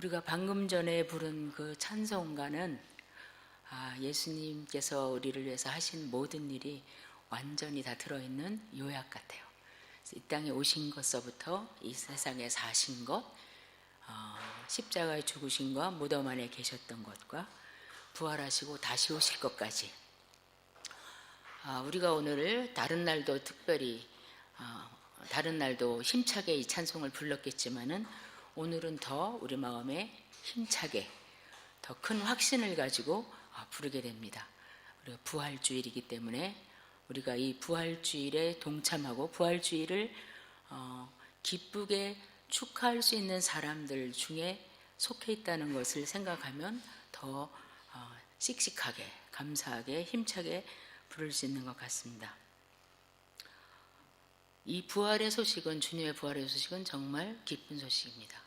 우리가 방금 전에 부른 그 찬송가는 예수님께서 우리를 위해서 하신 모든 일이 완전히 다 들어있는 요약 같아요. 이 땅에 오신 것서부터 이 세상에 사신 것, 십자가에 죽으신 것, 무덤 안에 계셨던 것과 부활하시고 다시 오실 것까지, 우리가 오늘 다른 날도 특별히 다른 날도 힘차게 이 찬송을 불렀겠지만은 오늘은 더 우리 마음에 힘차게 더 큰 확신을 가지고 부르게 됩니다. 우리가 부활주일이기 때문에 우리가 이 부활주일에 동참하고 부활주일을 기쁘게 축하할 수 있는 사람들 중에 속해 있다는 것을 생각하면 더 씩씩하게, 감사하게, 힘차게 부를 수 있는 것 같습니다. 이 부활의 소식은, 주님의 부활의 소식은 정말 기쁜 소식입니다.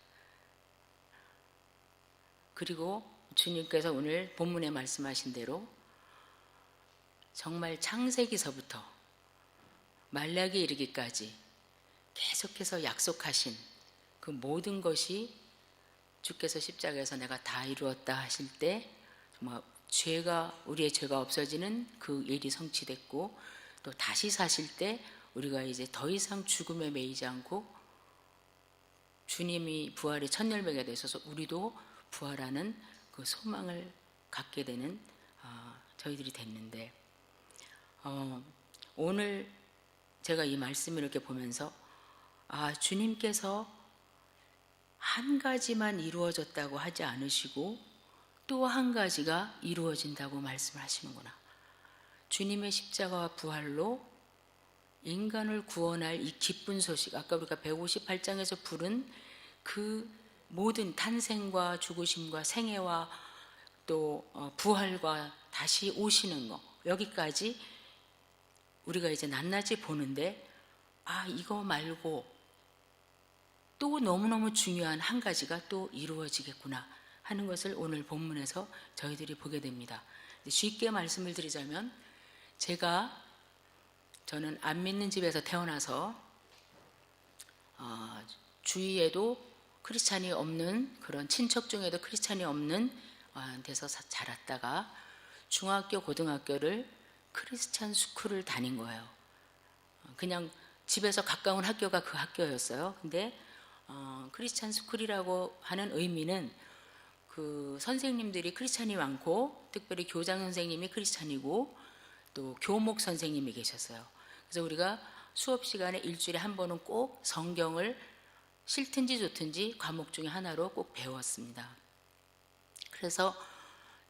그리고 주님께서 오늘 본문에 말씀하신 대로 정말 창세기서부터 말라기에 이르기까지 계속해서 약속하신 그 모든 것이 주께서 십자가에서 내가 다 이루었다 하실 때 정말 우리의 죄가 없어지는 그 일이 성취됐고, 또 다시 사실 때 우리가 이제 더 이상 죽음에 매이지 않고 주님이 부활의 첫 열매가 되셔서 우리도 부활하는 그 소망을 갖게 되는 저희들이 됐는데, 오늘 제가 이 말씀을 이렇게 보면서 주님께서 한 가지만 이루어졌다고 하지 않으시고 또 한 가지가 이루어진다고 말씀을 하시는구나. 주님의 십자가와 부활로 인간을 구원할 이 기쁜 소식, 아까 우리가 158장에서 부른 그 모든 탄생과 죽으심과 생애와 또 부활과 다시 오시는 것, 여기까지 우리가 이제 낱낱이 보는데 이거 말고 또 너무너무 중요한 한 가지가 또 이루어지겠구나 하는 것을 오늘 본문에서 저희들이 보게 됩니다. 쉽게 말씀을 드리자면, 저는 안 믿는 집에서 태어나서 주위에도 크리스찬이 없는, 그런 친척 중에도 크리스찬이 없는 데서 자랐다가 중학교, 고등학교를 크리스찬 스쿨을 다닌 거예요. 그냥 집에서 가까운 학교가 그 학교였어요. 근데 크리스찬 스쿨이라고 하는 의미는 그 선생님들이 크리스찬이 많고, 특별히 교장 선생님이 크리스찬이고 또 교목 선생님이 계셨어요. 그래서 우리가 수업 시간에 일주일에 한 번은 꼭 성경을 싫든지 좋든지 과목 중에 하나로 꼭 배웠습니다. 그래서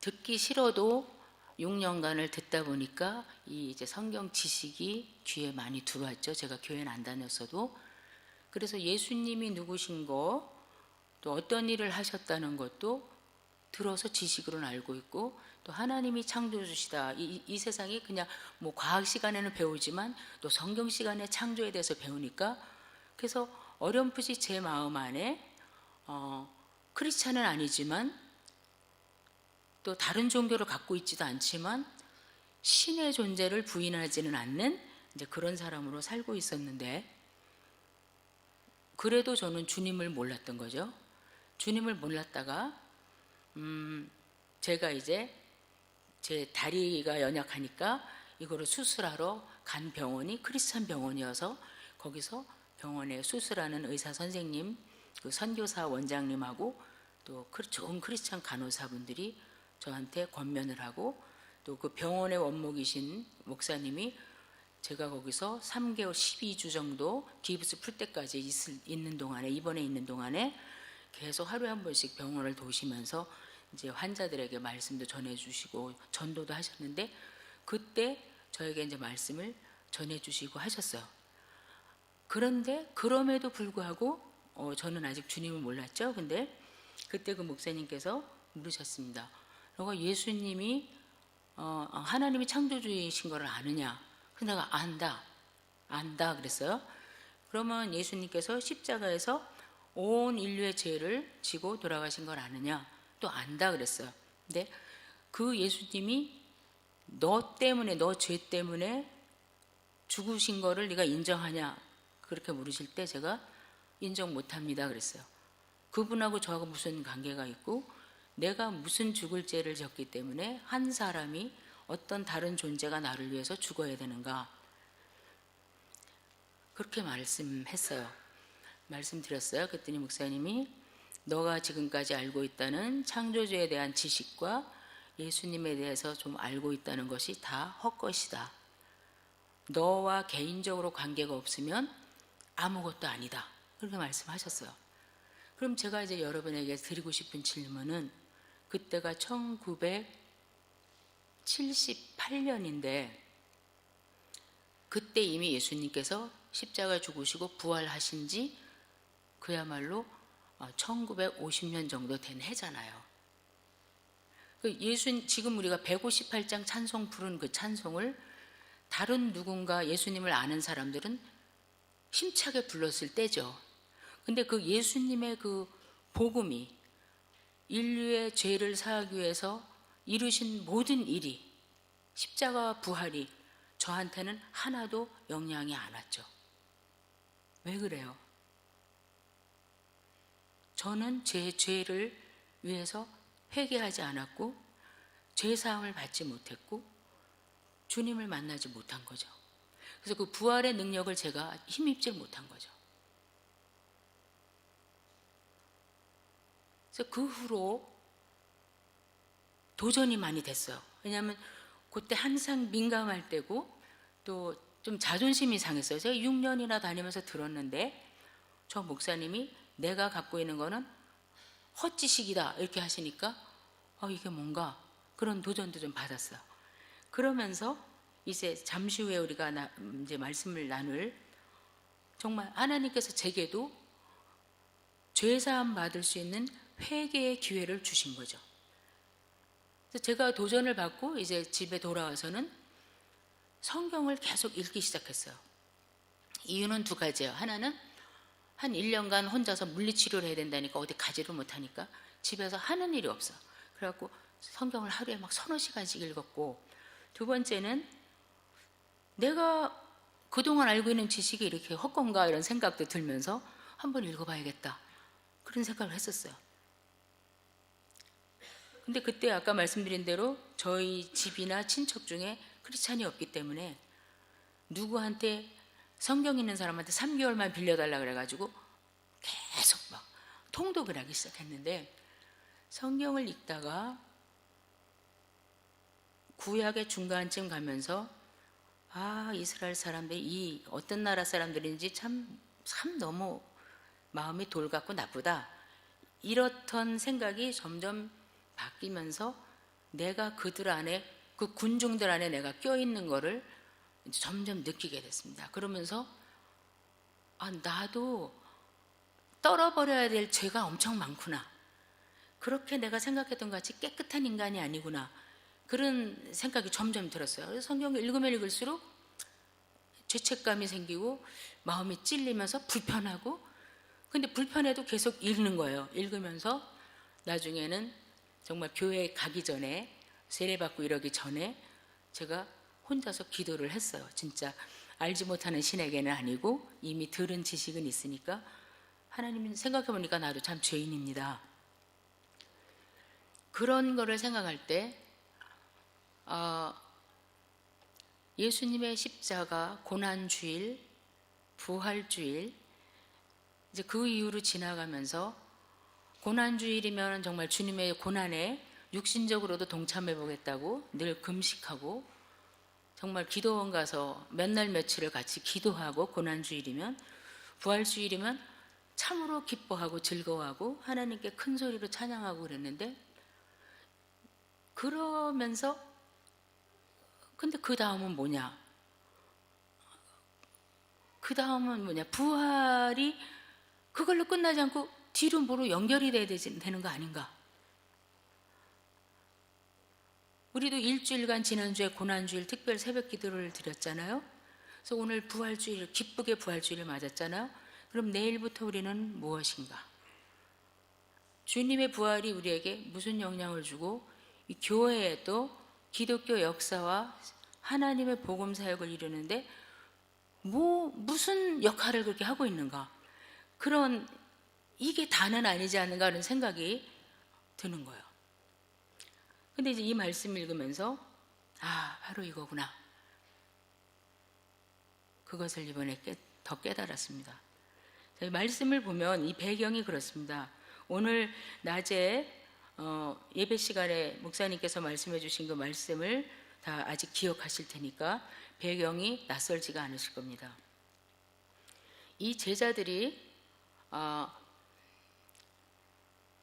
듣기 싫어도 6년간을 듣다 보니까 이 이제 성경 지식이 귀에 많이 들어왔죠. 제가 교회는 안 다녔어도. 그래서 예수님이 누구신 거, 또 어떤 일을 하셨다는 것도 들어서 지식으로는 알고 있고, 또 하나님이 창조주시다, 이 세상이 그냥 뭐 과학 시간에는 배우지만 또 성경 시간에 창조에 대해서 배우니까, 그래서 어렴풋이 제 마음 안에 크리스찬은 아니지만 또 다른 종교를 갖고 있지도 않지만 신의 존재를 부인하지는 않는 이제 그런 사람으로 살고 있었는데, 그래도 저는 주님을 몰랐던 거죠. 주님을 몰랐다가 제가 이제 제 다리가 연약하니까 이거를 수술하러 간 병원이 크리스찬 병원이어서, 거기서 병원에 수술하는 의사 선생님, 그 선교사 원장님하고 또 좋은 크리스찬 간호사분들이 저한테 권면을 하고, 또 그 병원의 원목이신 목사님이 제가 거기서 3개월 12주 정도 기부스 풀 때까지 있는 동안에, 입원해 있는 동안에 계속 하루에 한 번씩 병원을 도시면서 이제 환자들에게 말씀도 전해주시고 전도도 하셨는데, 그때 저에게 이제 말씀을 전해주시고 하셨어요. 그런데 그럼에도 불구하고 저는 아직 주님을 몰랐죠. 근데 그때 그 목사님께서 물으셨습니다. 너가 예수님이 하나님이 창조주이신 걸 아느냐? 그래서 내가 안다 그랬어요. 그러면 예수님께서 십자가에서 온 인류의 죄를 지고 돌아가신 걸 아느냐? 또 안다 그랬어요. 근데 그 예수님이 너 때문에, 너 죄 때문에 죽으신 거를 네가 인정하냐? 그렇게 물으실 때 제가 인정 못합니다 그랬어요. 그분하고 저하고 무슨 관계가 있고 내가 무슨 죽을 죄를 졌기 때문에 한 사람이 어떤 다른 존재가 나를 위해서 죽어야 되는가, 그렇게 말씀했어요. 말씀드렸어요. 그랬더니 목사님이 너가 지금까지 알고 있다는 창조주에 대한 지식과 예수님에 대해서 좀 알고 있다는 것이 다 헛것이다. 너와 개인적으로 관계가 없으면 아무것도 아니다. 그렇게 말씀하셨어요. 그럼 제가 이제 여러분에게 드리고 싶은 질문은, 그때가 1978년인데 그때 이미 예수님께서 십자가 죽으시고 부활하신 지 그야말로 1950년 정도 된 해잖아요. 지금 우리가 158장 찬송 부른 그 찬송을 다른 누군가 예수님을 아는 사람들은 힘차게 불렀을 때죠. 근데 그 예수님의 그 복음이 인류의 죄를 사하기 위해서 이루신 모든 일이, 십자가 부활이 저한테는 하나도 영향이 안 왔죠. 왜 그래요? 저는 제 죄를 위해서 회개하지 않았고 죄사함을 받지 못했고 주님을 만나지 못한 거죠. 그래서 그 부활의 능력을 제가 힘입지 못한 거죠. 그래서 그 후로 도전이 많이 됐어요. 왜냐하면 그때 항상 민감할 때고 또 좀 자존심이 상했어요. 제가 6년이나 다니면서 들었는데 저 목사님이 내가 갖고 있는 거는 헛지식이다 이렇게 하시니까 이게 뭔가 그런 도전도 좀 받았어요. 그러면서 이제 잠시 후에 우리가 이제 말씀을 나눌, 정말 하나님께서 제게도 죄사함 받을 수 있는 회개의 기회를 주신 거죠. 그래서 제가 도전을 받고 이제 집에 돌아와서는 성경을 계속 읽기 시작했어요. 이유는 두 가지예요. 하나는 한 1년간 혼자서 물리치료를 해야 된다니까 어디 가지를 못하니까 집에서 하는 일이 없어. 그래갖고 성경을 하루에 막 3-4시간씩 읽었고, 두 번째는 내가 그동안 알고 있는 지식이 이렇게 헛건가 이런 생각도 들면서 한번 읽어봐야겠다 그런 생각을 했었어요. 근데 그때 아까 말씀드린 대로 저희 집이나 친척 중에 크리스찬이 없기 때문에 누구한테 성경 있는 사람한테 3개월만 빌려달라 그래가지고 계속 막 통독을 하기 시작했는데, 성경을 읽다가 구약의 중간쯤 가면서 이스라엘 사람들이 이 어떤 나라 사람들인지 참 너무 마음이 돌같고 나쁘다 이렇던 생각이 점점 바뀌면서 내가 그들 안에, 그 군중들 안에 내가 껴있는 거를 점점 느끼게 됐습니다. 그러면서 나도 떨어버려야 될 죄가 엄청 많구나, 그렇게 내가 생각했던 것 같이 깨끗한 인간이 아니구나, 그런 생각이 점점 들었어요. 그래서 성경을 읽으면 읽을수록 죄책감이 생기고 마음이 찔리면서 불편하고, 근데 불편해도 계속 읽는 거예요. 읽으면서 나중에는 정말 교회에 가기 전에, 세례받고 이러기 전에 제가 혼자서 기도를 했어요. 진짜 알지 못하는 신에게는 아니고 이미 들은 지식은 있으니까, 하나님은 생각해보니까 나도 참 죄인입니다. 그런 거를 생각할 때 예수님의 십자가, 고난주일, 부활주일, 이제 그 이후로 지나가면서 고난주일이면 정말 주님의 고난에 육신적으로도 동참해 보겠다고 늘 금식하고 정말 기도원 가서 몇 날 며칠을 같이 기도하고, 고난주일이면, 부활주일이면 참으로 기뻐하고 즐거워하고 하나님께 큰 소리로 찬양하고 그랬는데, 그러면서 근데 그 다음은 뭐냐? 그 다음은 뭐냐? 부활이 그걸로 끝나지 않고 뒤로 뭐로 연결이 돼야 되는 거 아닌가? 우리도 일주일간 지난주에 고난주일 특별 새벽 기도를 드렸잖아요. 그래서 오늘 부활주일, 기쁘게 부활주일을 맞았잖아요. 그럼 내일부터 우리는 무엇인가? 주님의 부활이 우리에게 무슨 영향을 주고 이 교회에도 기독교 역사와 하나님의 복음 사역을 이루는데 무슨 역할을 그렇게 하고 있는가? 그런 이게 다는 아니지 않는가 하는 생각이 드는 거예요. 근데 이제 이 말씀 읽으면서 바로 이거구나. 그것을 이번에 더 깨달았습니다. 자, 이 말씀을 보면 이 배경이 그렇습니다. 오늘 낮에 예배 시간에 목사님께서 말씀해 주신 그 말씀을 다 아직 기억하실 테니까 배경이 낯설지가 않으실 겁니다. 이 제자들이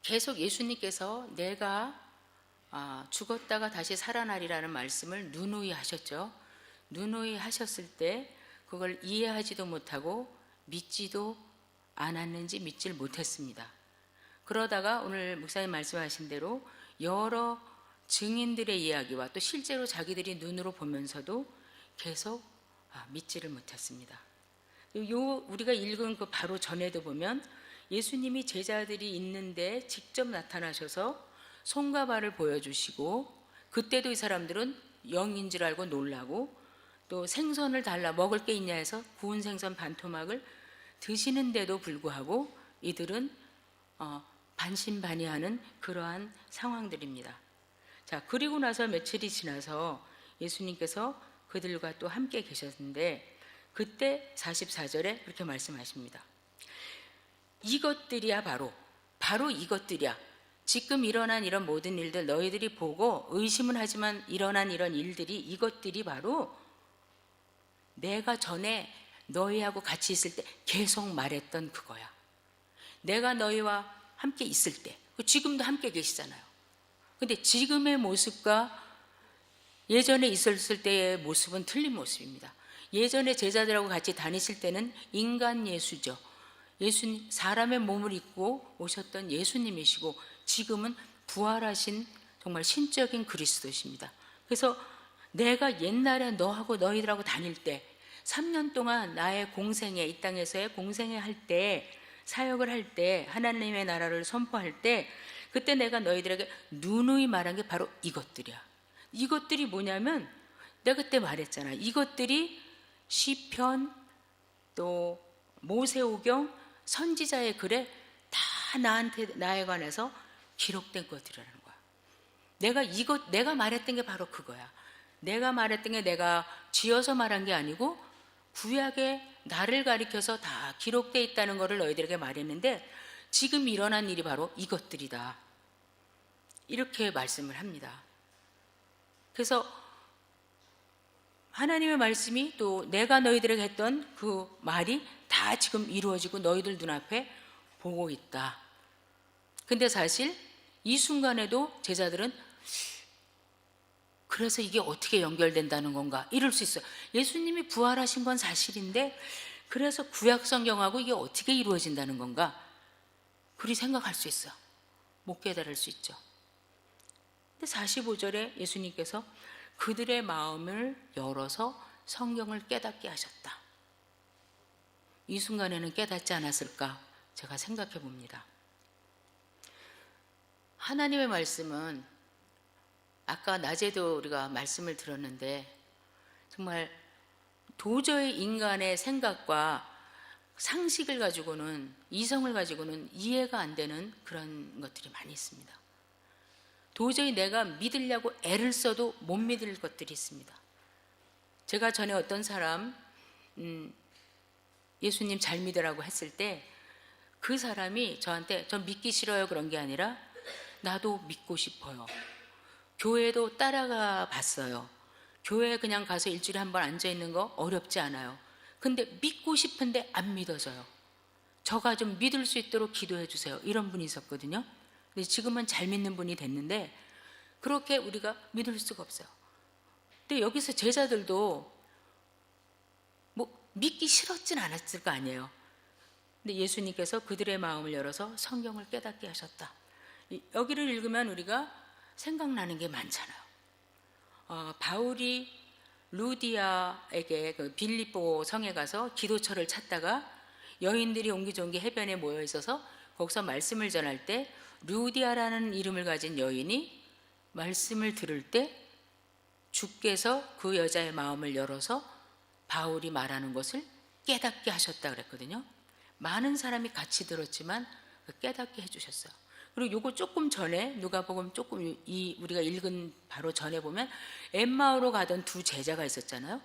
계속 예수님께서 내가 죽었다가 다시 살아나리라는 말씀을 누누이 하셨죠. 누누이 하셨을 때 그걸 이해하지도 못하고 믿지도 않았는지 믿질 못했습니다. 그러다가 오늘 목사님 말씀하신 대로 여러 증인들의 이야기와 또 실제로 자기들이 눈으로 보면서도 계속 믿지를 못했습니다. 우리가 읽은 그 바로 전에도 보면 예수님이 제자들이 있는데 직접 나타나셔서 손과 발을 보여주시고, 그때도 이 사람들은 영인 줄 알고 놀라고, 또 생선을 달라 먹을 게 있냐 해서 구운 생선 반토막을 드시는데도 불구하고 이들은 반신반의하는 그러한 상황들입니다. 자, 그리고 나서 며칠이 지나서 예수님께서 그들과 또 함께 계셨는데, 그때 44절에 그렇게 말씀하십니다. 이것들이야 바로 이것들이야. 지금 일어난 이런 모든 일들 너희들이 보고 의심은 하지만 일어난 이런 일들이, 이것들이 바로 내가 전에 너희하고 같이 있을 때 계속 말했던 그거야. 내가 너희와 함께 있을 때, 지금도 함께 계시잖아요. 근데 지금의 모습과 예전에 있었을 때의 모습은 틀린 모습입니다. 예전에 제자들하고 같이 다니실 때는 인간 예수죠. 예수님, 사람의 몸을 입고 오셨던 예수님이시고, 지금은 부활하신 정말 신적인 그리스도십니다. 그래서 내가 옛날에 너하고 너희들하고 다닐 때 3년 동안 나의 공생애, 이 땅에서의 공생애 할 때, 사역을 할 때, 하나님의 나라를 선포할 때, 그때 내가 너희들에게 누누이 말한 게 바로 이것들이야. 이것들이 뭐냐면 내가 그때 말했잖아. 이것들이 시편, 또 모세오경, 선지자의 글에 다 나에 관해서 기록된 것들이라는 거야. 내가 말했던 게 바로 그거야. 내가 말했던 게 내가 지어서 말한 게 아니고 구약에 나를 가리켜서 다 기록되어 있다는 것을 너희들에게 말했는데, 지금 일어난 일이 바로 이것들이다. 이렇게 말씀을 합니다. 그래서 하나님의 말씀이, 또 내가 너희들에게 했던 그 말이 다 지금 이루어지고 너희들 눈앞에 보고 있다. 근데 사실 이 순간에도 제자들은 그래서 이게 어떻게 연결된다는 건가, 이럴 수 있어요. 예수님이 부활하신 건 사실인데 그래서 구약 성경하고 이게 어떻게 이루어진다는 건가, 그리 생각할 수 있어요. 못 깨달을 수 있죠. 근데 45절에 예수님께서 그들의 마음을 열어서 성경을 깨닫게 하셨다. 이 순간에는 깨닫지 않았을까 제가 생각해 봅니다. 하나님의 말씀은 아까 낮에도 우리가 말씀을 들었는데, 정말 도저히 인간의 생각과 상식을 가지고는, 이성을 가지고는 이해가 안 되는 그런 것들이 많이 있습니다. 도저히 내가 믿으려고 애를 써도 못 믿을 것들이 있습니다. 제가 전에 어떤 사람 예수님 잘 믿으라고 했을 때 그 사람이 저한테 전 믿기 싫어요 그런 게 아니라 나도 믿고 싶어요. 교회도 따라가 봤어요. 교회에 그냥 가서 일주일에 한 번 앉아 있는 거 어렵지 않아요. 근데 믿고 싶은데 안 믿어져요. 저가 좀 믿을 수 있도록 기도해 주세요. 이런 분이 있었거든요. 근데 지금은 잘 믿는 분이 됐는데 그렇게 우리가 믿을 수가 없어요. 근데 여기서 제자들도 뭐 믿기 싫었진 않았을 거 아니에요. 근데 예수님께서 그들의 마음을 열어서 성경을 깨닫게 하셨다. 여기를 읽으면 우리가 생각나는 게 많잖아요. 바울이 루디아에게 그 빌립보 성에 가서 기도처를 찾다가 여인들이 옹기종기 해변에 모여 있어서 거기서 말씀을 전할 때 루디아라는 이름을 가진 여인이 말씀을 들을 때 주께서 그 여자의 마음을 열어서 바울이 말하는 것을 깨닫게 하셨다 그랬거든요. 많은 사람이 같이 들었지만 깨닫게 해주셨어요. 그리고 요거 조금 전에 누가복음 조금 우리가 읽은 바로 전에 보면 엠마오로 가던 두 제자가 있었잖아요.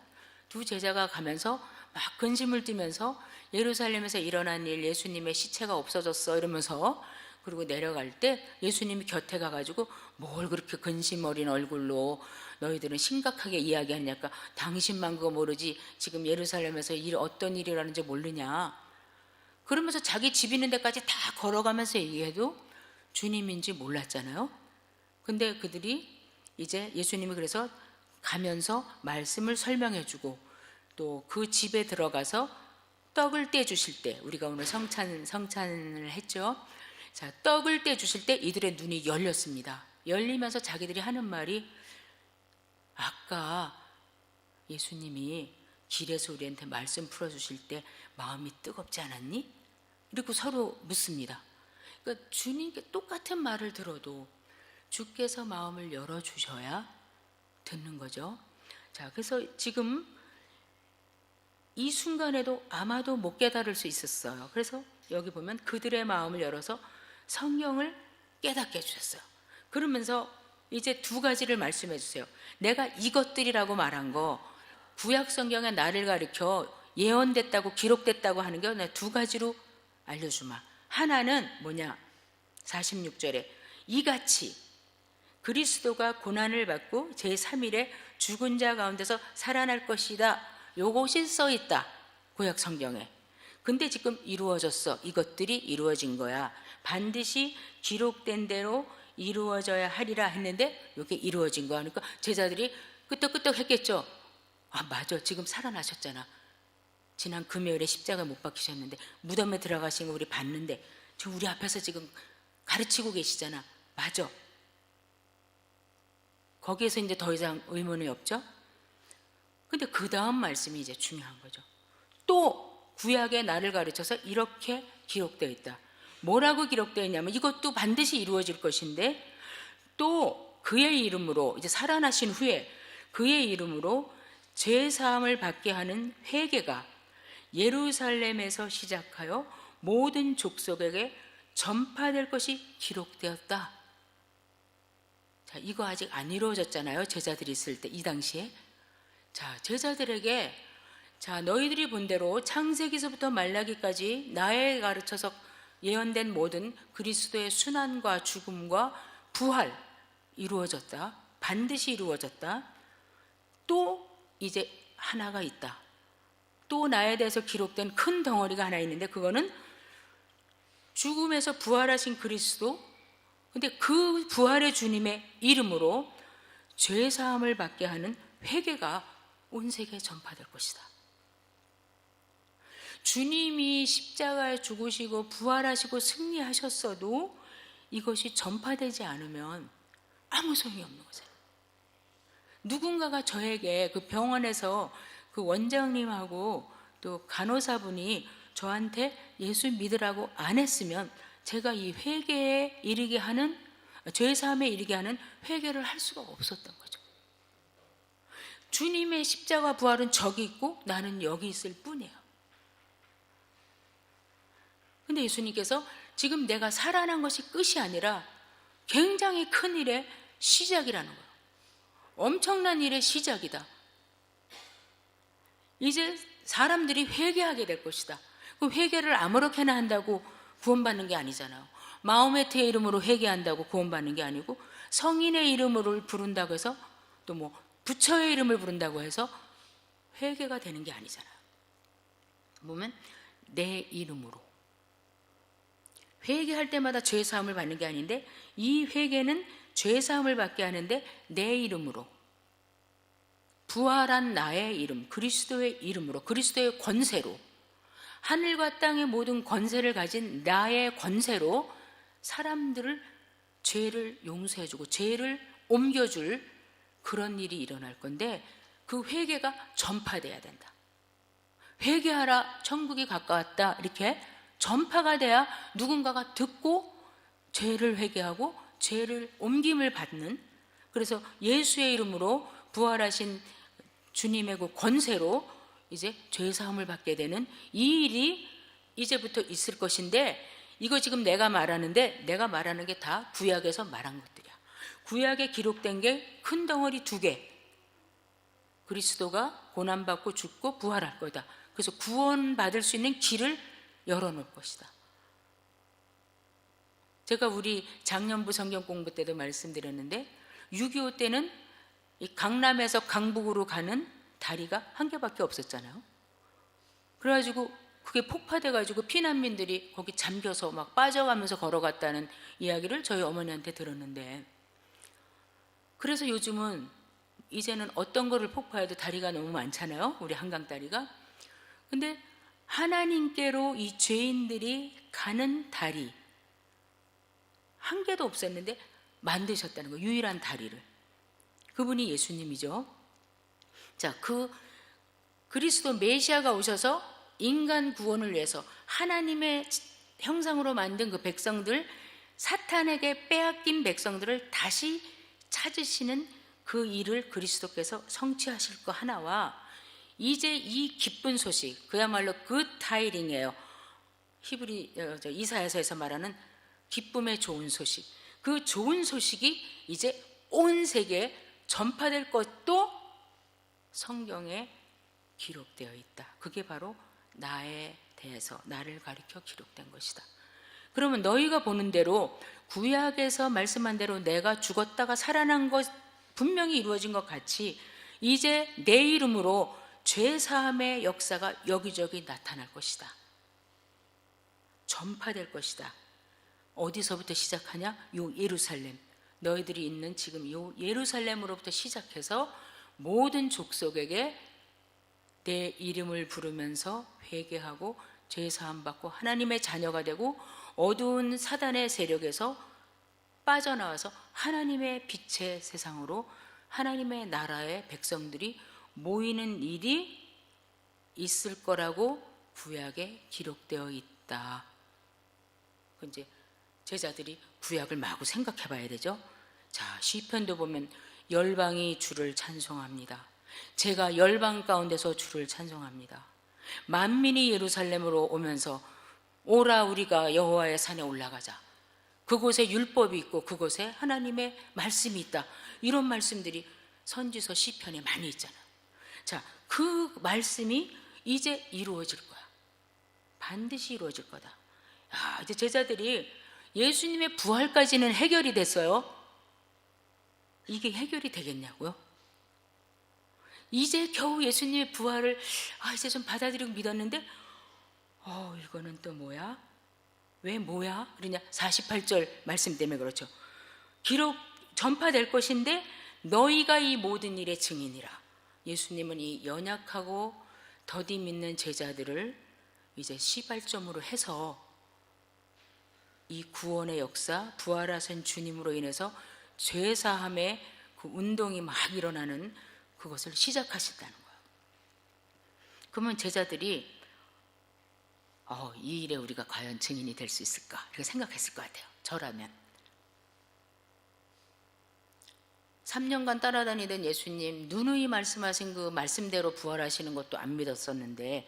두 제자가 가면서 막 근심을 띠면서 예루살렘에서 일어난 일, 예수님의 시체가 없어졌어 이러면서, 그리고 내려갈 때 예수님이 곁에 가가지고 뭘 그렇게 근심 어린 얼굴로 너희들은 심각하게 이야기하냐니까, 당신만 그거 모르지 지금 예루살렘에서 어떤 일이 일어나는지 모르냐, 그러면서 자기 집 있는 데까지 다 걸어가면서 얘기해도 주님인지 몰랐잖아요. 근데 그들이 이제 예수님이 그래서 가면서 말씀을 설명해주고 또 그 집에 들어가서 떡을 떼주실 때, 우리가 오늘 성찬을 했죠. 자, 떡을 떼주실 때 이들의 눈이 열렸습니다. 열리면서 자기들이 하는 말이, 아까 예수님이 길에서 우리한테 말씀 풀어주실 때 마음이 뜨겁지 않았니? 이렇게 서로 묻습니다. 그러니까 주님께 똑같은 말을 들어도 주께서 마음을 열어주셔야 듣는 거죠. 자, 그래서 지금 이 순간에도 아마도 못 깨달을 수 있었어요. 그래서 여기 보면 그들의 마음을 열어서 성경을 깨닫게 해주셨어요. 그러면서 이제 두 가지를 말씀해 주세요. 내가 이것들이라고 말한 거, 구약 성경에 나를 가리켜 예언됐다고 기록됐다고 하는 게 내가 두 가지로 알려주마. 하나는 뭐냐? 46절에 이같이 그리스도가 고난을 받고 제3일에 죽은 자 가운데서 살아날 것이다. 요것이 써 있다, 구약 성경에. 근데 지금 이루어졌어. 이것들이 이루어진 거야. 반드시 기록된 대로 이루어져야 하리라 했는데 이게 이루어진 거야. 그러니까 제자들이 끄떡끄떡 했겠죠. 아, 맞아, 지금 살아나셨잖아. 지난 금요일에 십자가 못 박히셨는데 무덤에 들어가신 거 우리 봤는데 지금 우리 앞에서 지금 가르치고 계시잖아. 맞아. 거기에서 이제 더 이상 의문이 없죠. 근데 그 다음 말씀이 이제 중요한 거죠. 또 구약의 나를 가르쳐서 이렇게 기록되어 있다. 뭐라고 기록되어 있냐면 이것도 반드시 이루어질 것인데, 또 그의 이름으로, 이제 살아나신 후에 그의 이름으로 죄사함을 받게 하는 회개가 예루살렘에서 시작하여 모든 족속에게 전파될 것이 기록되었다. 자, 이거 아직 안 이루어졌잖아요. 제자들이 있을 때, 이 당시에. 자, 제자들에게, 자, 너희들이 본 대로 창세기서부터 말라기까지 나에 가르쳐서 예언된 모든 그리스도의 순환과 죽음과 부활 이루어졌다. 반드시 이루어졌다. 또 이제 하나가 있다. 또 나에 대해서 기록된 큰 덩어리가 하나 있는데, 그거는 죽음에서 부활하신 그리스도, 근데 그 부활의 주님의 이름으로 죄사함을 받게 하는 회개가 온 세계에 전파될 것이다. 주님이 십자가에 죽으시고 부활하시고 승리하셨어도 이것이 전파되지 않으면 아무 소용이 없는 거잖아요. 누군가가 저에게 그 병원에서 그 원장님하고 또 간호사분이 저한테 예수 믿으라고 안 했으면 제가 이 회개에 이르게 하는, 죄사함에 이르게 하는 회개를 할 수가 없었던 거죠. 주님의 십자가 부활은 저기 있고 나는 여기 있을 뿐이에요. 근데 예수님께서 지금 내가 살아난 것이 끝이 아니라 굉장히 큰 일의 시작이라는 거예요. 엄청난 일의 시작이다. 이제 사람들이 회개하게 될 것이다. 그 회개를 아무렇게나 한다고 구원받는 게 아니잖아요. 마호메트의 이름으로 회개한다고 구원받는 게 아니고, 성인의 이름으로 부른다고 해서, 또 뭐 부처의 이름을 부른다고 해서 회개가 되는 게 아니잖아요. 보면 내 이름으로 회개할 때마다 죄사함을 받는 게 아닌데, 이 회개는 죄사함을 받게 하는데 내 이름으로, 부활한 나의 이름, 그리스도의 이름으로, 그리스도의 권세로, 하늘과 땅의 모든 권세를 가진 나의 권세로 사람들을, 죄를 용서해주고 죄를 옮겨줄 그런 일이 일어날 건데, 그 회개가 전파돼야 된다. 회개하라, 천국이 가까웠다, 이렇게 전파가 돼야 누군가가 듣고 죄를 회개하고 죄를 옮김을 받는, 그래서 예수의 이름으로 부활하신 주님의 그 권세로 이제 죄사함을 받게 되는 이 일이 이제부터 있을 것인데, 이거 지금 내가 말하는데 내가 말하는 게 다 구약에서 말한 것들이야. 구약에 기록된 게 큰 덩어리 2개. 그리스도가 고난받고 죽고 부활할 거다. 그래서 구원받을 수 있는 길을 열어놓을 것이다. 제가 우리 작년부 성경 공부 때도 말씀드렸는데 6.25 때는 이 강남에서 강북으로 가는 다리가 한 개밖에 없었잖아요. 그래가지고 그게 폭파돼가지고 피난민들이 거기 잠겨서 막 빠져가면서 걸어갔다는 이야기를 저희 어머니한테 들었는데, 그래서 요즘은 이제는 어떤 거를 폭파해도 다리가 너무 많잖아요. 우리 한강 다리가. 근데 하나님께로 이 죄인들이 가는 다리 한 개도 없었는데 만드셨다는 거, 유일한 다리를. 그분이 예수님이죠. 자, 그 그리스도 메시아가 오셔서 인간 구원을 위해서 하나님의 형상으로 만든 그 백성들, 사탄에게 빼앗긴 백성들을 다시 찾으시는 그 일을 그리스도께서 성취하실 거 하나와, 이제 이 기쁜 소식, 그야말로 굿 타이링이에요. 이사야서에서 말하는 기쁨의 좋은 소식, 그 좋은 소식이 이제 온 세계에 전파될 것도 성경에 기록되어 있다. 그게 바로 나에 대해서, 나를 가리켜 기록된 것이다. 그러면 너희가 보는 대로 구약에서 말씀한 대로 내가 죽었다가 살아난 것 분명히 이루어진 것 같이 이제 내 이름으로 죄사함의 역사가 여기저기 나타날 것이다. 전파될 것이다. 어디서부터 시작하냐? 요 예루살렘, 너희들이 있는 지금 요 예루살렘으로부터 시작해서 모든 족속에게 내 이름을 부르면서 회개하고 죄사함 받고 하나님의 자녀가 되고 어두운 사단의 세력에서 빠져나와서 하나님의 빛의 세상으로 하나님의 나라의 백성들이 모이는 일이 있을 거라고 구약에 기록되어 있다. 이제 제자들이 구약을 마구 생각해 봐야 되죠. 자, 시편도 보면 열방이 주를 찬송합니다. 제가 열방 가운데서 주를 찬송합니다. 만민이 예루살렘으로 오면서 오라 우리가 여호와의 산에 올라가자. 그곳에 율법이 있고 그곳에 하나님의 말씀이 있다. 이런 말씀들이 선지서 시편에 많이 있잖아요. 자, 그 말씀이 이제 이루어질 거야. 반드시 이루어질 거다. 야, 이제 제자들이 예수님의 부활까지는 해결이 됐어요. 이게 해결이 되겠냐고요? 이제 겨우 예수님의 부활을 이제 좀 받아들이고 믿었는데 이거는 또 뭐야? 왜 뭐야? 그러냐? 48절 말씀 때문에 그렇죠. 기록 전파될 것인데 너희가 이 모든 일의 증인이라. 예수님은 이 연약하고 더디 믿는 제자들을 이제 시발점으로 해서 이 구원의 역사, 부활하신 주님으로 인해서 죄사함의 그 운동이 막 일어나는 그것을 시작하신다는 거예요. 그러면 제자들이 이 일에 우리가 과연 증인이 될 수 있을까? 이렇게 생각했을 것 같아요. 저라면. 3년간 따라다니던 예수님, 누누이 말씀하신 그 말씀대로 부활하시는 것도 안 믿었었는데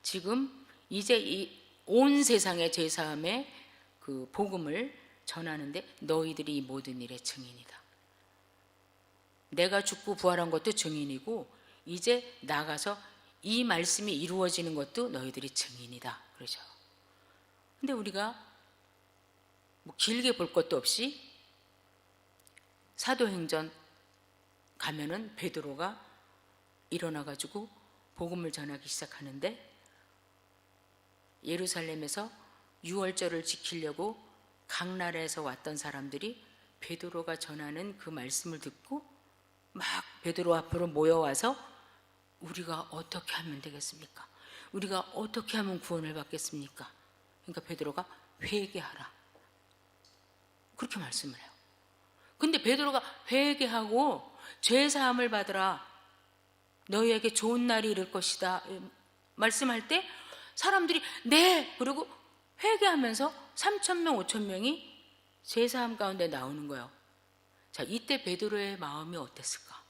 지금 이제 이 온 세상의 죄사함의 그 복음을 전하는데 너희들이 이 모든 일의 증인이다. 내가 죽고 부활한 것도 증인이고 이제 나가서 이 말씀이 이루어지는 것도 너희들이 증인이다. 그러죠. 근데 우리가 뭐 길게 볼 것도 없이 사도행전 가면은 베드로가 일어나가지고 복음을 전하기 시작하는데 예루살렘에서 유월절을 지키려고 각 나라에서 왔던 사람들이 베드로가 전하는 그 말씀을 듣고 막 베드로 앞으로 모여와서 우리가 어떻게 하면 되겠습니까? 우리가 어떻게 하면 구원을 받겠습니까? 그러니까 베드로가 회개하라. 그렇게 말씀을 해요. 근데 베드로가 회개하고 죄사함을 받으라. 너희에게 좋은 날이 이를 것이다. 말씀할 때 사람들이 네! 그리고 회개하면서 3,000명, 5,000명이 죄사함 가운데 나오는 거예요. 자, 이때 베드로의 마음이 어땠을까?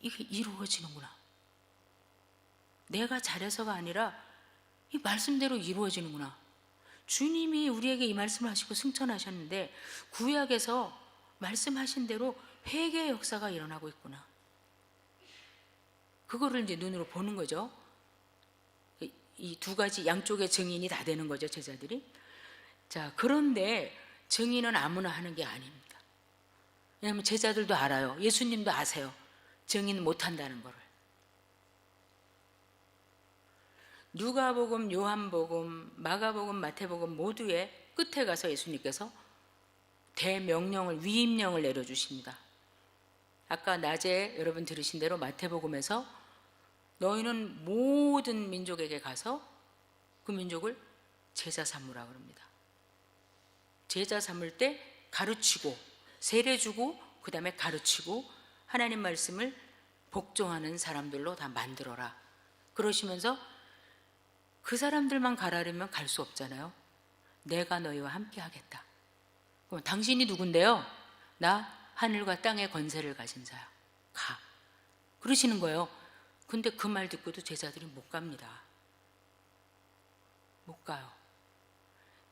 이게 이루어지는구나. 내가 잘해서가 아니라 이 말씀대로 이루어지는구나. 주님이 우리에게 이 말씀을 하시고 승천하셨는데 구약에서 말씀하신 대로 회개의 역사가 일어나고 있구나. 그거를 이제 눈으로 보는 거죠. 이 두 가지 양쪽의 증인이 다 되는 거죠, 제자들이. 자, 그런데 증인은 아무나 하는 게 아닙니다. 왜냐하면 제자들도 알아요. 예수님도 아세요. 증인 못한다는 거를. 누가복음, 요한복음, 마가복음, 마태복음 모두의 끝에 가서 예수님께서 대명령을, 위임령을 내려주십니다. 아까 낮에 여러분 들으신 대로 마태복음에서 너희는 모든 민족에게 가서 그 민족을 제자 삼으라 그럽니다. 제자 삼을 때 가르치고 세례 주고 그 다음에 가르치고 하나님 말씀을 복종하는 사람들로 다 만들어라. 그러시면서 그 사람들만 가라려면 갈 수 없잖아요. 내가 너희와 함께 하겠다. 그럼 당신이 누군데요? 나 하늘과 땅의 권세를 가진 자야. 가. 그러시는 거예요. 근데 그 말 듣고도 제자들이 못 갑니다. 못 가요.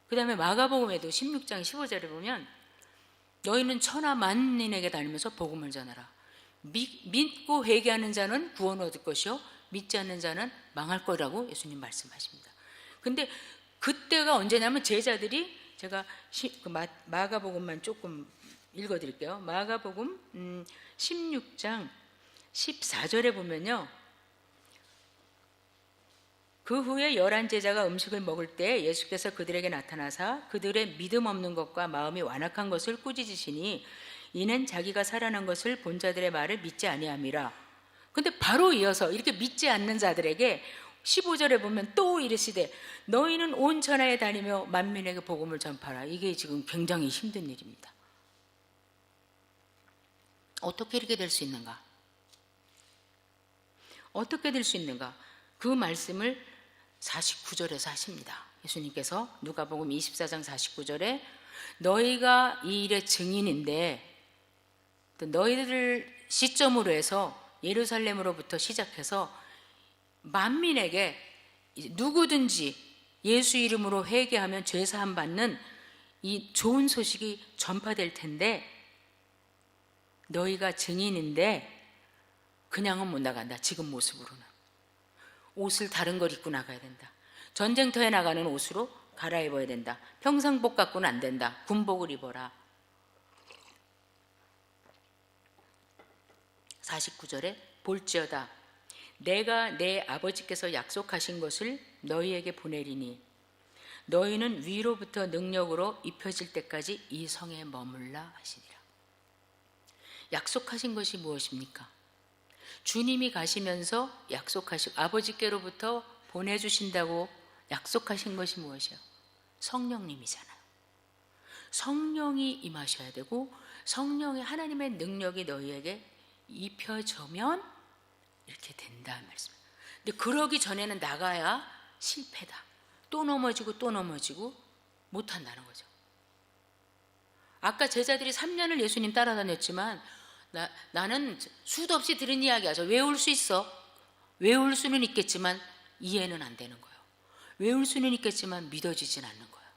그 다음에 마가복음에도 16장 15절에 보면 너희는 천하 만민에게 다니면서 복음을 전하라. 믿고 회개하는 자는 구원 얻을 것이요 믿지 않는 자는 망할 거라고 예수님 말씀하십니다. 근데 그때가 언제냐면 제자들이, 제가 마가복음만 조금 읽어드릴게요. 마가복음 16장 14절에 보면요, 그 후에 11 제자가 음식을 먹을 때 예수께서 그들에게 나타나사 그들의 믿음 없는 것과 마음이 완악한 것을 꾸짖으시니 이는 자기가 살아난 것을 본 자들의 말을 믿지 아니함이라. 근데 바로 이어서 이렇게 믿지 않는 자들에게 15절에 보면 또 이르시되 너희는 온 천하에 다니며 만민에게 복음을 전파라. 이게 지금 굉장히 힘든 일입니다. 어떻게 이렇게 될 수 있는가? 어떻게 될 수 있는가? 그 말씀을 49절에서 하십니다. 예수님께서 누가복음 24장 49절에 너희가 이 일의 증인인데, 너희들 시점으로 해서 예루살렘으로부터 시작해서 만민에게 누구든지 예수 이름으로 회개하면 죄 사함 받는 이 좋은 소식이 전파될 텐데 너희가 증인인데 그냥은 못 나간다. 지금 모습으로는. 옷을 다른 걸 입고 나가야 된다. 전쟁터에 나가는 옷으로 갈아입어야 된다. 평상복 갖고는 안 된다. 군복을 입어라. 49절에 볼지어다 내가 내 아버지께서 약속하신 것을 너희에게 보내리니 너희는 위로부터 능력으로 입혀질 때까지 이 성에 머물라 하시니라. 약속하신 것이 무엇입니까? 주님이 가시면서 약속하시고 아버지께로부터 보내주신다고 약속하신 것이 무엇이에요? 성령님이잖아요. 성령이 임하셔야 되고 성령의 하나님의 능력이 너희에게 입혀지면 이렇게 된다 말씀. 근데 그러기 전에는 나가야 실패다. 또 넘어지고 또 넘어지고 못한다는 거죠. 아까 제자들이 3년을 예수님 따라다녔지만 나는 수도 없이 들은 이야기 하죠. 외울 수 있어. 외울 수는 있겠지만 이해는 안 되는 거예요. 외울 수는 있겠지만 믿어지진 않는 거예요.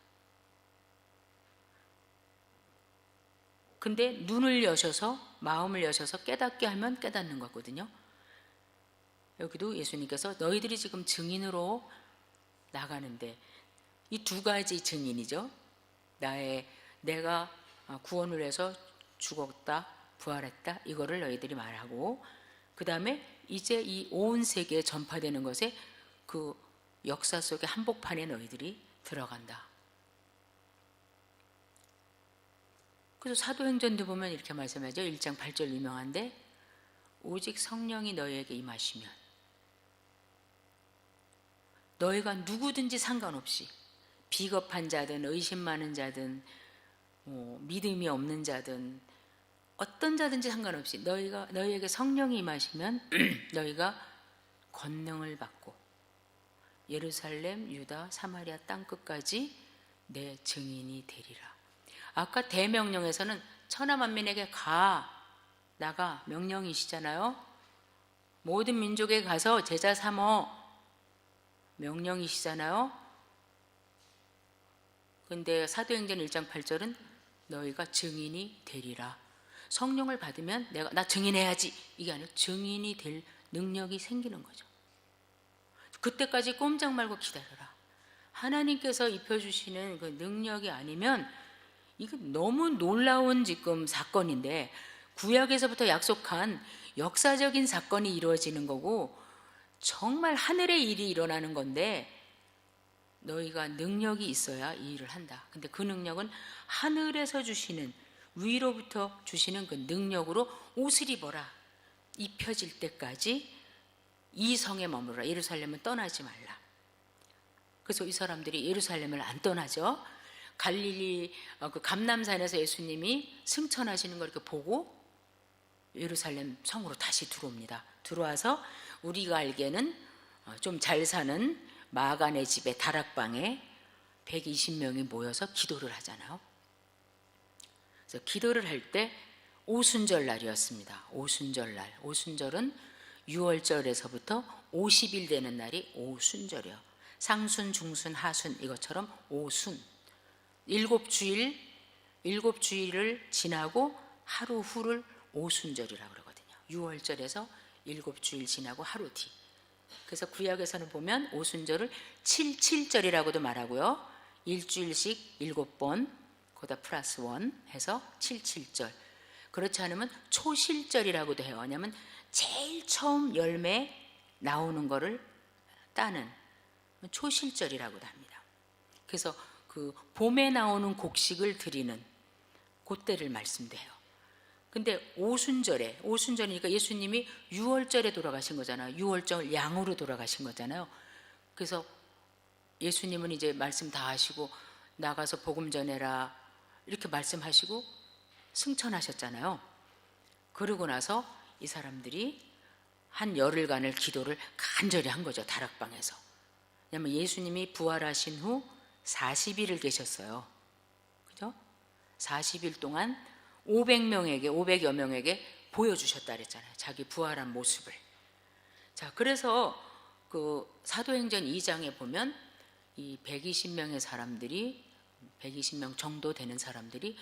근데 눈을 여셔서 마음을 여셔서 깨닫게 하면 깨닫는 거거든요. 여기도 예수님께서 너희들이 지금 증인으로 나가는데 이 두 가지 증인이죠. 내가 구원을 해서 죽었다 부활했다 이거를 너희들이 말하고 그 다음에 이제 이 온 세계에 전파되는 것에 그 역사 속의 한복판에 너희들이 들어간다. 그래서 사도행전도 보면 이렇게 말씀하죠. 1장 8절 유명한데 오직 성령이 너희에게 임하시면 너희가 누구든지 상관없이 비겁한 자든 의심 많은 자든 믿음이 없는 자든 어떤 자든지 상관없이 너희에게 성령이 임하시면 너희가 권능을 받고 예루살렘, 유다, 사마리아 땅끝까지 내 증인이 되리라. 아까 대명령에서는 천하 만민에게 나가 명령이시잖아요. 모든 민족에 가서 제자 삼어 명령이시잖아요. 근데 사도행전 1장 8절은 너희가 증인이 되리라. 성령을 받으면 나 증인해야지, 이게 아니라 증인이 될 능력이 생기는 거죠. 그때까지 꼼짝 말고 기다려라. 하나님께서 입혀주시는 그 능력이 아니면 이건 너무 놀라운 지금 사건인데, 구약에서부터 약속한 역사적인 사건이 이루어지는 거고 정말 하늘의 일이 일어나는 건데, 너희가 능력이 있어야 이 일을 한다. 근데 그 능력은 하늘에서 주시는, 위로부터 주시는 그 능력으로 옷을 입어라. 입혀질 때까지 이 성에 머무르라. 예루살렘은 떠나지 말라. 그래서 이 사람들이 예루살렘을 안 떠나죠. 갈릴리 그 감람산에서 예수님이 승천하시는 걸 이렇게 보고 예루살렘 성으로 다시 들어옵니다. 들어와서 우리가 알기에는 좀 잘 사는 마간의 집에 다락방에 120명이 모여서 기도를 하잖아요. 그래서 기도를 할 때 오순절 날이었습니다. 오순절 날. 오순절은 6월절에서부터 50일 되는 날이 오순절이에요. 상순, 중순, 하순 이것처럼 오순. 7주일을 지나고 하루 후를 오순절이라고 그러거든요. 6월절에서 7주일 지나고 하루 뒤. 그래서 구약에서는 보면 오순절을 77절이라고도 말하고요. 일주일씩 7번, 거기다 플러스 1 해서 77절. 그렇지 않으면 초실절이라고도 해요. 왜냐하면 제일 처음 열매 나오는 거를 따는 초실절이라고도 합니다. 그래서 그 봄에 나오는 곡식을 드리는 그때를 말씀돼요. 근데 오순절이니까 예수님이 6월절에 돌아가신 거잖아요. 6월절 양으로 돌아가신 거잖아요. 그래서 예수님은 이제 말씀 다 하시고 나가서 복음 전해라 이렇게 말씀하시고 승천하셨잖아요. 그러고 나서 이 사람들이 한 열흘간을 기도를 간절히 한 거죠. 다락방에서. 왜냐하면 예수님이 부활하신 후 40일을 계셨어요. 그죠? 40일 동안 500여 명에게 보여주셨다 그랬잖아요. 자기 부활한 모습을. 자, 그래서 그 사도행전 2장에 보면 이 120명의 사람들이, 120명 정도 되는 사람들이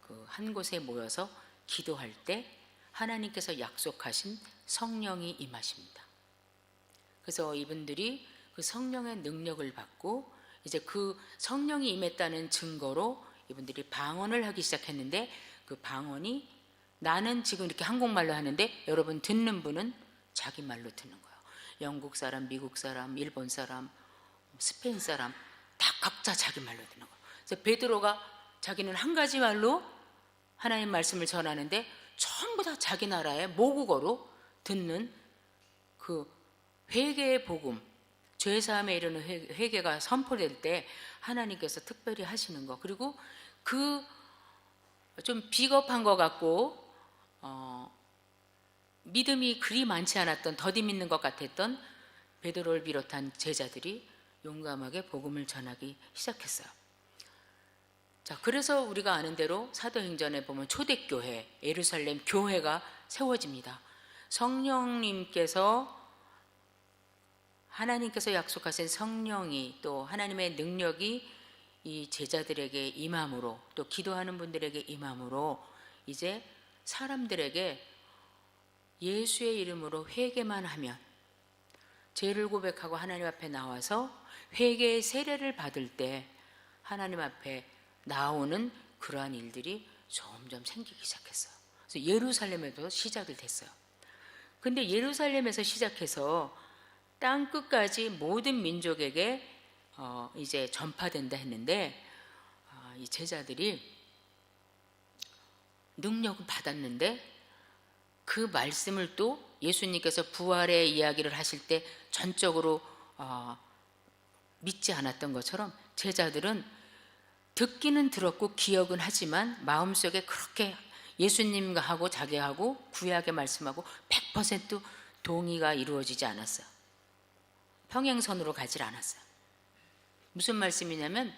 그 한 곳에 모여서 기도할 때 하나님께서 약속하신 성령이 임하십니다. 그래서 이분들이 그 성령의 능력을 받고 이제 그 성령이 임했다는 증거로 이분들이 방언을 하기 시작했는데, 그 방언이 나는 지금 이렇게 한국말로 하는데 여러분 듣는 분은 자기 말로 듣는 거예요. 영국 사람, 미국 사람, 일본 사람, 스페인 사람 다 각자 자기 말로 듣는 거예요. 그래서 베드로가 자기는 한 가지 말로 하나님 말씀을 전하는데 전부 다 자기 나라의 모국어로 듣는 그 회개의 복음, 죄사함에 이르는 회개가 선포될 때 하나님께서 특별히 하시는 거, 그리고 그 좀 비겁한 것 같고 믿음이 그리 많지 않았던, 더디 믿는 것 같았던 베드로를 비롯한 제자들이 용감하게 복음을 전하기 시작했어요. 자, 그래서 우리가 아는 대로 사도행전에 보면 초대교회, 예루살렘 교회가 세워집니다. 성령님께서, 하나님께서 약속하신 성령이, 또 하나님의 능력이 이 제자들에게 임함으로, 또 기도하는 분들에게 임함으로 이제 사람들에게 예수의 이름으로 회개만 하면, 죄를 고백하고 하나님 앞에 나와서 회개의 세례를 받을 때 하나님 앞에 나오는 그러한 일들이 점점 생기기 시작했어요. 그래서 예루살렘에도 시작이 됐어요. 근데 예루살렘에서 시작해서 땅 끝까지 모든 민족에게 이제 전파된다 했는데, 이 제자들이 능력을 받았는데 그 말씀을 또 예수님께서 부활의 이야기를 하실 때 전적으로 믿지 않았던 것처럼 제자들은 듣기는 들었고 기억은 하지만 마음속에 그렇게 예수님하고 자기하고 구약의 말씀하고 100% 동의가 이루어지지 않았어요. 평행선으로 가지 않았어요. 무슨 말씀이냐면,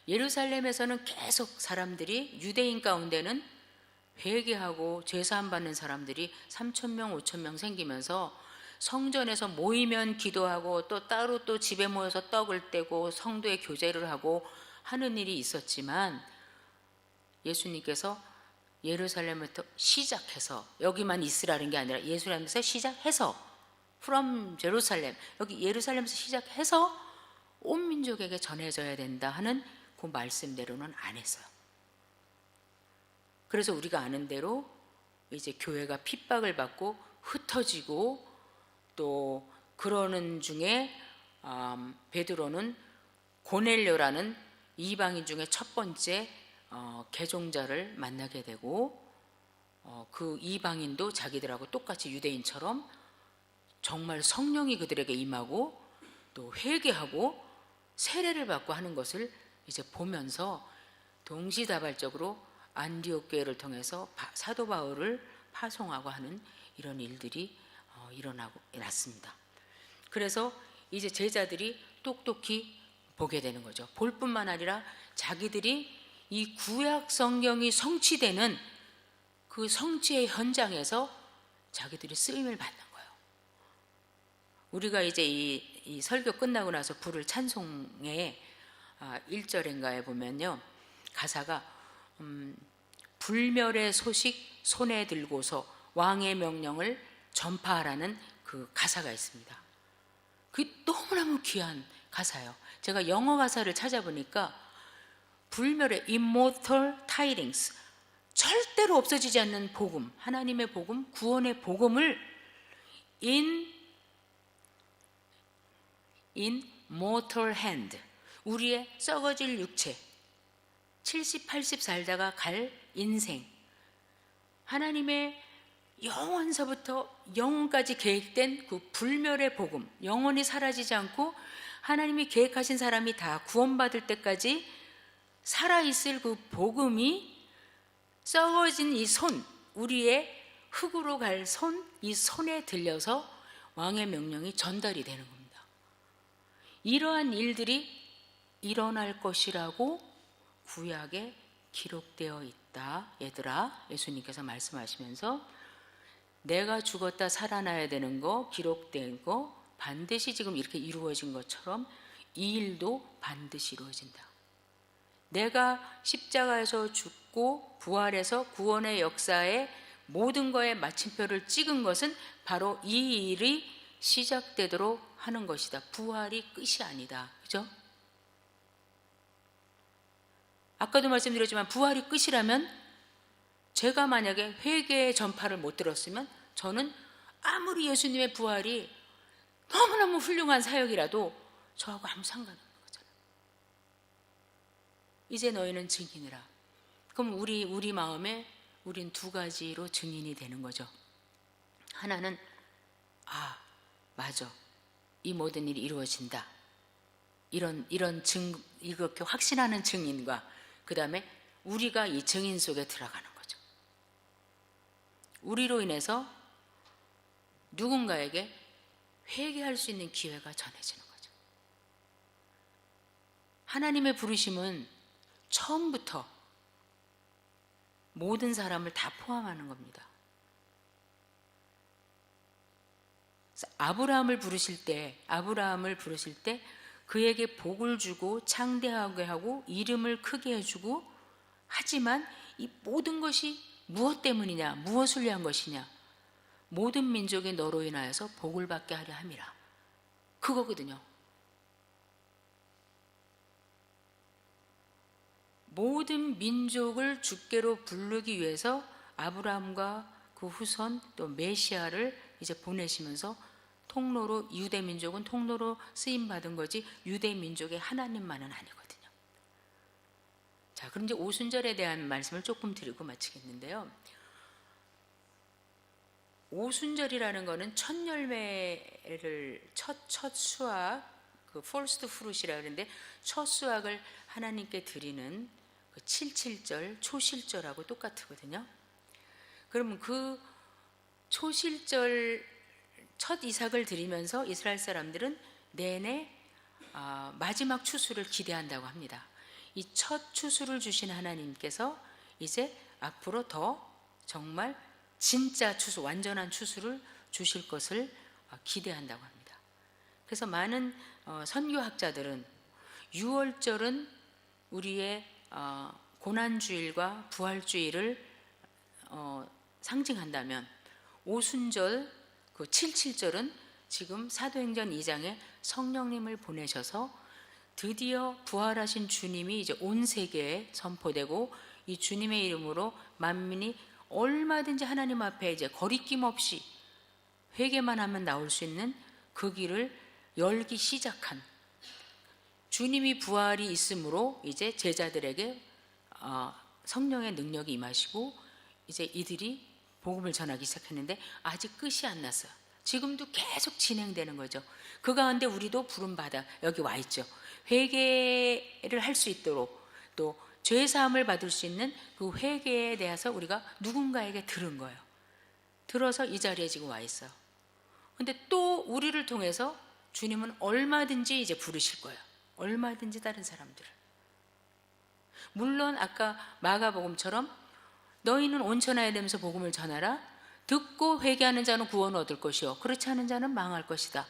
예루살렘에서는 계속 사람들이, 유대인 가운데는 회개하고 죄사함 받는 사람들이 3,000명, 5,000명 생기면서 성전에서 모이면 기도하고 또 따로 또 집에 모여서 떡을 떼고 성도의 교제를 하고 하는 일이 있었지만 예수님께서 예루살렘부터 시작해서 여기만 있으라는 게 아니라 예루살렘에서 시작해서 from 제루살렘, 여기 예루살렘에서 시작해서 온 민족에게 전해져야 된다 하는 그 말씀대로는 안 했어요. 그래서 우리가 아는 대로 이제 교회가 핍박을 받고 흩어지고 또 그러는 중에 베드로는 고넬료라는 이방인 중에 첫 번째 개종자를 만나게 되고 그 이방인도 자기들하고 똑같이 유대인처럼 정말 성령이 그들에게 임하고 또 회개하고 세례를 받고 하는 것을 이제 보면서 동시다발적으로 안디옥 교회를 통해서 사도 바울을 파송하고 하는 이런 일들이 일어나고 났습니다. 그래서 이제 제자들이 똑똑히 보게 되는 거죠. 볼 뿐만 아니라 자기들이 이 구약 성경이 성취되는 그 성취의 현장에서 자기들이 쓰임을 받는 거예요. 우리가 이제 이 설교 끝나고 나서 부를 찬송의 1절인가에 보면요, 가사가 불멸의 소식 손에 들고서 왕의 명령을 전파하라는 그 가사가 있습니다. 그게 너무너무 귀한 가사예요. 제가 영어 가사를 찾아보니까 불멸의 immortal tidings, 절대로 없어지지 않는 복음, 하나님의 복음, 구원의 복음을 in mortal hand, 우리의 썩어질 육체, 70, 80 살다가 갈 인생, 하나님의 영원서부터 영원까지 계획된 그 불멸의 복음, 영원히 사라지지 않고 하나님이 계획하신 사람이 다 구원받을 때까지 살아있을 그 복음이 썩어진 이 손, 우리의 흙으로 갈 손, 이 손에 들려서 왕의 명령이 전달이 되는 겁니다. 이러한 일들이 일어날 것이라고 구약에 기록되어 있다. 얘들아, 예수님께서 말씀하시면서 내가 죽었다 살아나야 되는 거, 기록된 거 반드시 지금 이렇게 이루어진 것처럼 이 일도 반드시 이루어진다. 내가 십자가에서 죽고 부활해서 구원의 역사에 모든 거에 마침표를 찍은 것은 바로 이 일이 시작되도록 하는 것이다. 부활이 끝이 아니다. 그죠? 아까도 말씀드렸지만 부활이 끝이라면 제가 만약에 회개의 전파를 못 들었으면 저는 아무리 예수님의 부활이 너무너무 훌륭한 사역이라도 저하고 아무 상관없는 거잖아요. 이제 너희는 증인이라. 그럼 우리 마음에 우린 두 가지로 증인이 되는 거죠. 하나는 맞아, 이 모든 일이 이루어진다, 이렇게 확신하는 증인과 그 다음에 우리가 이 증인 속에 들어가는 거죠. 우리로 인해서 누군가에게 회개할 수 있는 기회가 전해지는 거죠. 하나님의 부르심은 처음부터 모든 사람을 다 포함하는 겁니다. 아브라함을 부르실 때 그에게 복을 주고 창대하게 하고 이름을 크게 해주고, 하지만 이 모든 것이 무엇 때문이냐, 무엇을 위한 것이냐, 모든 민족이 너로 인하여서 복을 받게 하려 함이라. 그거거든요. 모든 민족을 주께로 부르기 위해서 아브라함과 그 후손 또 메시아를 이제 보내시면서 통로로, 유대 민족은 통로로 쓰임 받은 거지 유대 민족의 하나님만은 아니거든요. 자, 그럼 이제 오순절에 대한 말씀을 조금 드리고 마치겠는데요. 오순절이라는 거는 첫 열매를 첫 수확, 그 first fruit이라 그러는데 첫 수확을 하나님께 드리는 그 77절 초실절하고 똑같거든요. 그러면 그 초실절 첫 이삭을 드리면서 이스라엘 사람들은 내내 마지막 추수를 기대한다고 합니다. 이 첫 추수를 주신 하나님께서 이제 앞으로 더 정말 진짜 추수, 완전한 추수를 주실 것을 기대한다고 합니다. 그래서 많은 선교학자들은 6월절은 우리의 고난주일과 부활주일을 상징한다면, 오순절 그 77절은 지금 사도행전 2장에 성령님을 보내셔서 드디어 부활하신 주님이 이제 온 세계에 선포되고, 이 주님의 이름으로 만민이 얼마든지 하나님 앞에 이제 거리낌 없이 회개만 하면 나올 수 있는 그 길을 열기 시작한, 주님이 부활이 있으므로 이제 제자들에게 성령의 능력이 임하시고 이제 이들이 복음을 전하기 시작했는데, 아직 끝이 안 났어요. 지금도 계속 진행되는 거죠. 그 가운데 우리도 부름받아 여기 와 있죠. 회개를 할 수 있도록, 또 죄사함을 받을 수 있는 그 회개에 대해서 우리가 누군가에게 들은 거예요. 들어서 이 자리에 지금 와 있어요. 근데 또 우리를 통해서 주님은 얼마든지 이제 부르실 거예요. 얼마든지 다른 사람들을. 물론 아까 마가복음처럼 너희는 온천하에 되면서 복음을 전하라. 듣고 회개하는 자는 구원을 얻을 것이요 그렇지 않은 자는 망할 것이다.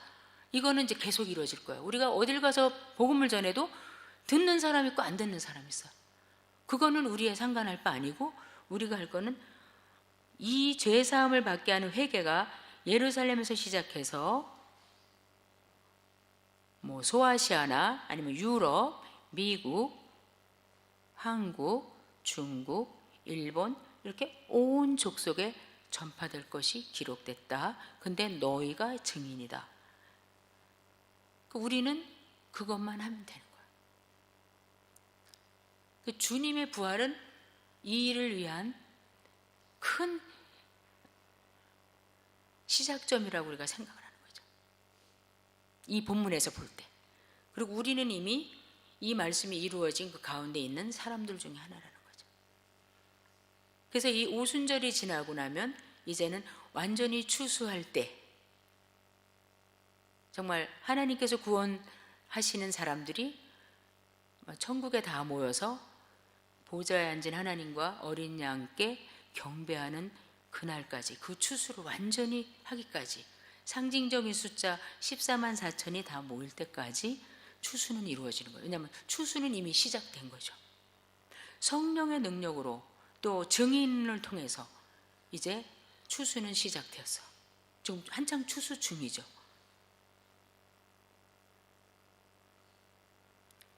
이거는 이제 계속 이루어질 거예요. 우리가 어딜 가서 복음을 전해도 듣는 사람 있고 안 듣는 사람 있어요. 그거는 우리에 상관할 바 아니고, 우리가 할 거는 이 죄사함을 받게 하는 회개가 예루살렘에서 시작해서 뭐 소아시아나 아니면 유럽, 미국, 한국, 중국, 일본 이렇게 온 족속에 전파될 것이 기록됐다. 근데 너희가 증인이다. 우리는 그것만 하면 되는 거예요. 주님의 부활은 이 일을 위한 큰 시작점이라고 우리가 생각을 하는 거죠. 이 본문에서 볼 때. 그리고 우리는 이미 이 말씀이 이루어진 그 가운데 있는 사람들 중에 하나라는 거죠. 그래서 이 오순절이 지나고 나면 이제는 완전히 추수할 때, 정말 하나님께서 구원하시는 사람들이 천국에 다 모여서 보좌에 앉은 하나님과 어린 양께 경배하는 그날까지, 그 추수를 완전히 하기까지, 상징적인 숫자 14만 4천이 다 모일 때까지 추수는 이루어지는 거예요. 왜냐하면 추수는 이미 시작된 거죠. 성령의 능력으로 또 증인을 통해서 이제 추수는 시작되었어. 지금 한창 추수 중이죠.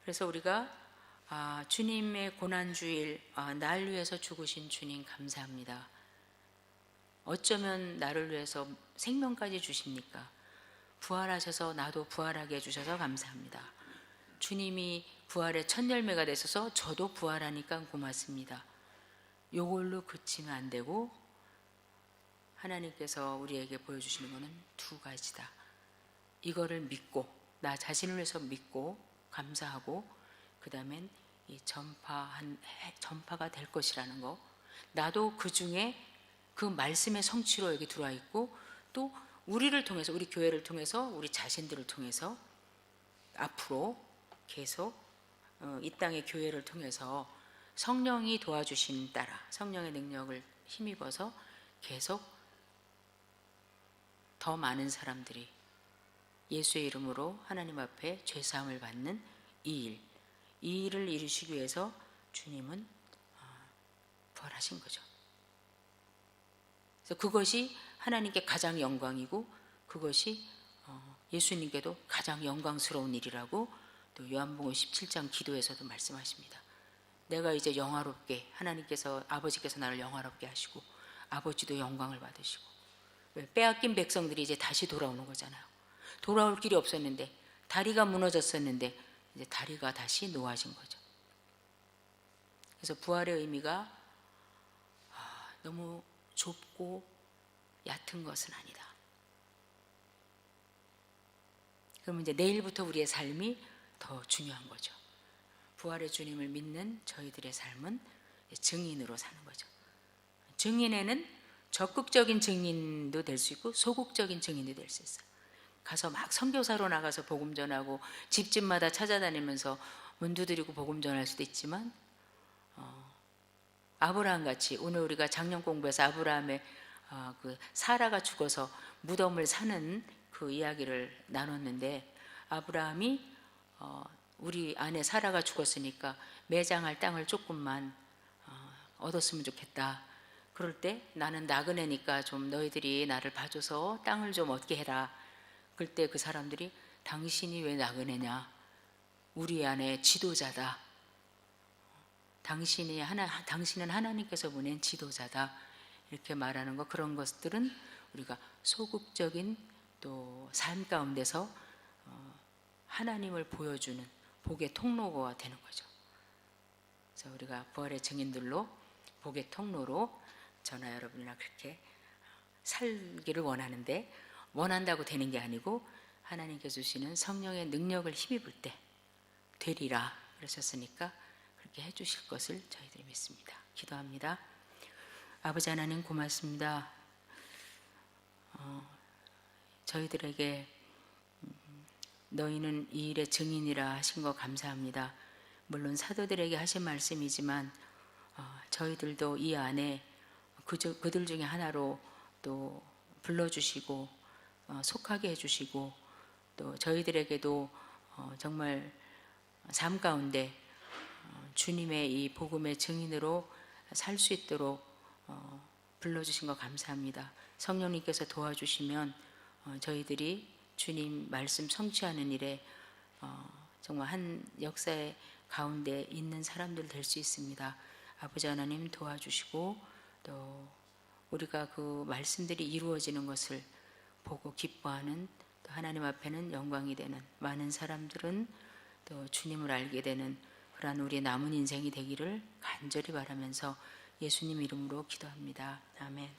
그래서 우리가 주님의 고난주일, 날 위해서 죽으신 주님 감사합니다. 어쩌면 나를 위해서 생명까지 주십니까? 부활하셔서 나도 부활하게 해주셔서 감사합니다. 주님이 부활의 첫 열매가 되셔서 저도 부활하니까 고맙습니다. 요걸로 그치면 안 되고, 하나님께서 우리에게 보여주시는 것은 두 가지다. 이거를 믿고, 나 자신을 위해서 믿고 감사하고, 그 다음엔 이 전파가 될 것이라는 거, 나도 그 중에 그 말씀의 성취로 여기 들어와 있고, 또 우리를 통해서, 우리 교회를 통해서, 우리 자신들을 통해서 앞으로 계속 이 땅의 교회를 통해서 성령이 도와주신 따라, 성령의 능력을 힘입어서 계속 더 많은 사람들이 예수의 이름으로 하나님 앞에 죄사함을 받는 이 일을 이루시기 위해서 주님은 부활하신 거죠. 그래서 그것이 하나님께 가장 영광이고, 그것이 예수님께도 가장 영광스러운 일이라고 또 요한복음 17장 기도에서도 말씀하십니다. 내가 이제 영화롭게, 하나님께서, 아버지께서 나를 영화롭게 하시고 아버지도 영광을 받으시고, 빼앗긴 백성들이 이제 다시 돌아오는 거잖아요. 돌아올 길이 없었는데, 다리가 무너졌었는데 이제 다리가 다시 놓아진 거죠. 그래서 부활의 의미가 너무 좁고 얕은 것은 아니다. 그러면 이제 내일부터 우리의 삶이 더 중요한 거죠. 부활의 주님을 믿는 저희들의 삶은 증인으로 사는 거죠. 증인에는 적극적인 증인도 될 수 있고 소극적인 증인도 될 수 있어요. 가서 막 선교사로 나가서 복음 전하고 집집마다 찾아다니면서 문 두드리고 복음 전할 수도 있지만, 아브라함 같이, 오늘 우리가 작년 공부에서 아브라함의 그 사라가 죽어서 무덤을 사는 그 이야기를 나눴는데, 아브라함이 우리 아내 사라가 죽었으니까 매장할 땅을 조금만 얻었으면 좋겠다. 그럴 때 나는 나그네니까 좀 너희들이 나를 봐줘서 땅을 좀 얻게 해라. 그럴 때 그 사람들이 당신이 왜 나그네냐? 우리 안에 지도자다. 당신은 하나님께서 보낸 지도자다. 이렇게 말하는 거, 그런 것들은 우리가 소극적인 또 삶 가운데서 하나님을 보여주는 복의 통로가 되는 거죠. 그래서 우리가 부활의 증인들로 복의 통로로 저나 여러분이나 그렇게 살기를 원하는데, 원한다고 되는 게 아니고 하나님께서 주시는 성령의 능력을 힘입을 때 되리라 그러셨으니까 그렇게 해주실 것을 저희들이 믿습니다. 기도합니다. 아버지 하나님 고맙습니다. 저희들에게 너희는 이 일의 증인이라 하신 거 감사합니다. 물론 사도들에게 하신 말씀이지만 저희들도 이 안에 그들 중에 하나로 또 불러주시고 속하게 해주시고, 또 저희들에게도 정말 삶 가운데 주님의 이 복음의 증인으로 살 수 있도록 불러주신 거 감사합니다. 성령님께서 도와주시면 저희들이 주님 말씀 성취하는 일에 정말 한 역사의 가운데 있는 사람들 될 수 있습니다. 아버지 하나님 도와주시고, 또 우리가 그 말씀들이 이루어지는 것을 보고 기뻐하는, 또 하나님 앞에는 영광이 되는 많은 사람들은 또 주님을 알게 되는 그러한 우리의 남은 인생이 되기를 간절히 바라면서 예수님 이름으로 기도합니다. 아멘.